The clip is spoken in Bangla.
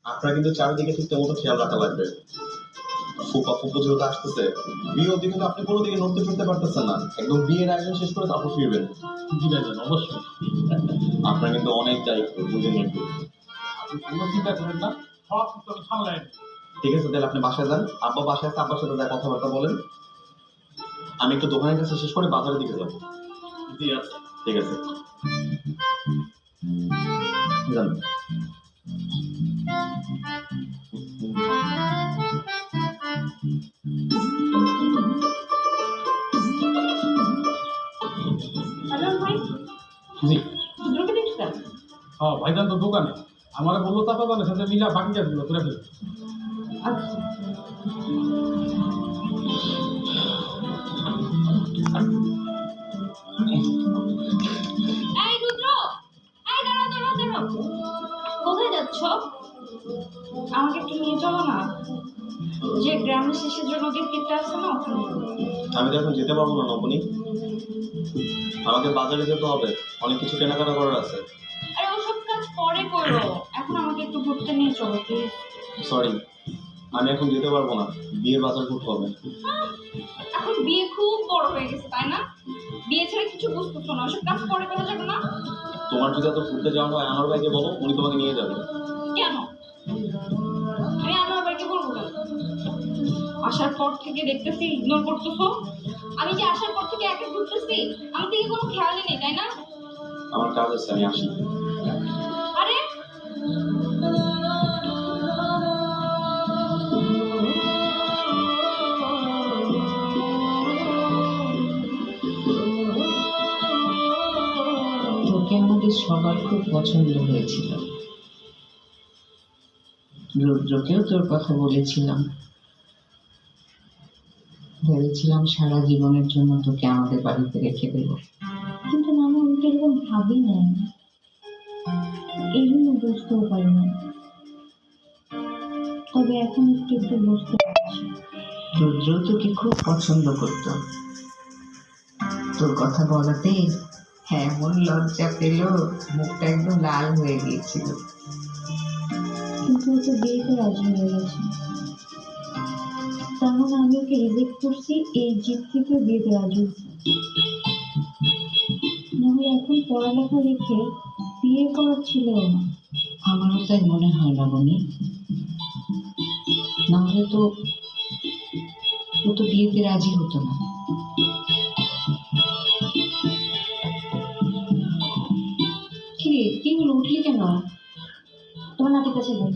আপনার কিন্তু চারিদিকে ঠিক মতো খেয়াল রাখা লাগবে। ফুপা ফুপু যেহেতু আসতেছে, বিয়ে অবধি কিন্তু আপনি কোনো দিকে নড়তে ফিরতে পারতেছেন না। একদম বিয়ের আয়োজন শেষ করে তারপর ফিরবেন। জি ভাইজান, অবশ্যই। আপনার কিন্তু অনেক দায়িত্ব, বুঝে নিন। আপনি কোনো চিন্তা করেন না, সব কিছু আমি সামলাই নেব। ঠিক আছে, তাহলে আপনি বাসায় যান। আব্বা বাসায় আছে, আব্বার সাথে যা কথাবার্তা বলেন। আমি একটু দোকানের কাছে শেষ করে বাজারের দিকে যাবো। জি আছে। ঠিক আছে, যান। হ্যালো ভাই, জি। দুটোকে দেখছেন? হ্যাঁ ভাইজান তো দোকানে আমার বললো চাচাদের সাথে মিলা বাকি কাজগুলো করে ফেলো। আচ্ছা। এই রুদ্র, এই দাঁড়াও দাঁড়াও দাঁড়াও, কোথায় যাচ্ছ? আমাকে একটু নিয়ে চলো না, যে গ্রামের শেষে যে নদীর তীরটা আছে না ওখানে। আমি তো এখন যেতে পারবো না নবনী, আমাকে বাজারে যেতে হবে, অনেক কিছু কেনাকাটা করার আছে। আরে ওসব কাজ পরে করো, এখন আমাকে একটু ঘুরতে নিয়ে চলো প্লিজ। সরি, আমি এখন যেতে পারবো না, বিয়ের বাজার করতে হবে। এখন বিয়ে খুব বড় হয়ে গেছে তাই না? বিয়ে ছেড়ে কিছু বুঝতেছো না, ওসব কাজ পরে করা যাবে না? তোমার যদি এত ঘুরতে যাওয়া হয় আমার ভাইকে বলো, উনি তোমাকে নিয়ে যাবে। কেন? আমি আমার বাবাকে বলবো কেন? আসার পর থেকে দেখতেছি ইগনোর করতেছো। আমি যে আসার পর থেকে একা ঘুরতেছি, আমার দিকে কোনো খেয়ালই নেই তাই না? আমার কাজ আছে, আমি আসি। আরে তোকে আমাদের সবার খুব পছন্দ হয়েছিল। রুদ্রকেও তোর কথা বলেছিলাম, ভেবেছিলাম সারা জীবনের জন্য তোকে আমাদের বাড়িতে রেখে দেব, কিন্তু মামা আমি তো এরকম ভাবি না, এই জন্য বুঝতেও পারি না। তবে এখন একটু একটু বুঝতে পারছি। রুদ্র তোকে খুব পছন্দ করত, তোর কথা বলাতে এমন লজ্জা পেল, মুখটা একদম লাল হয়ে গিয়েছিল। কিন্তু ও তো বিয়েতে রাজি হয়ে গেছে, তার মানে আমি ওকে রিজেক্ট করছি, এই জিদ থেকে বিয়েতে রাজি হয়েছে। নাহলে এখন পড়ালেখা রেখে বিয়ে করার ছিল না। আমারও তাই মনে হয় না বনি, নাহলে তো ও তো বিয়েতে রাজি হতো না। কি রে, কি হলো, উঠলি কেন? তোমার নাতির কাছে যাই।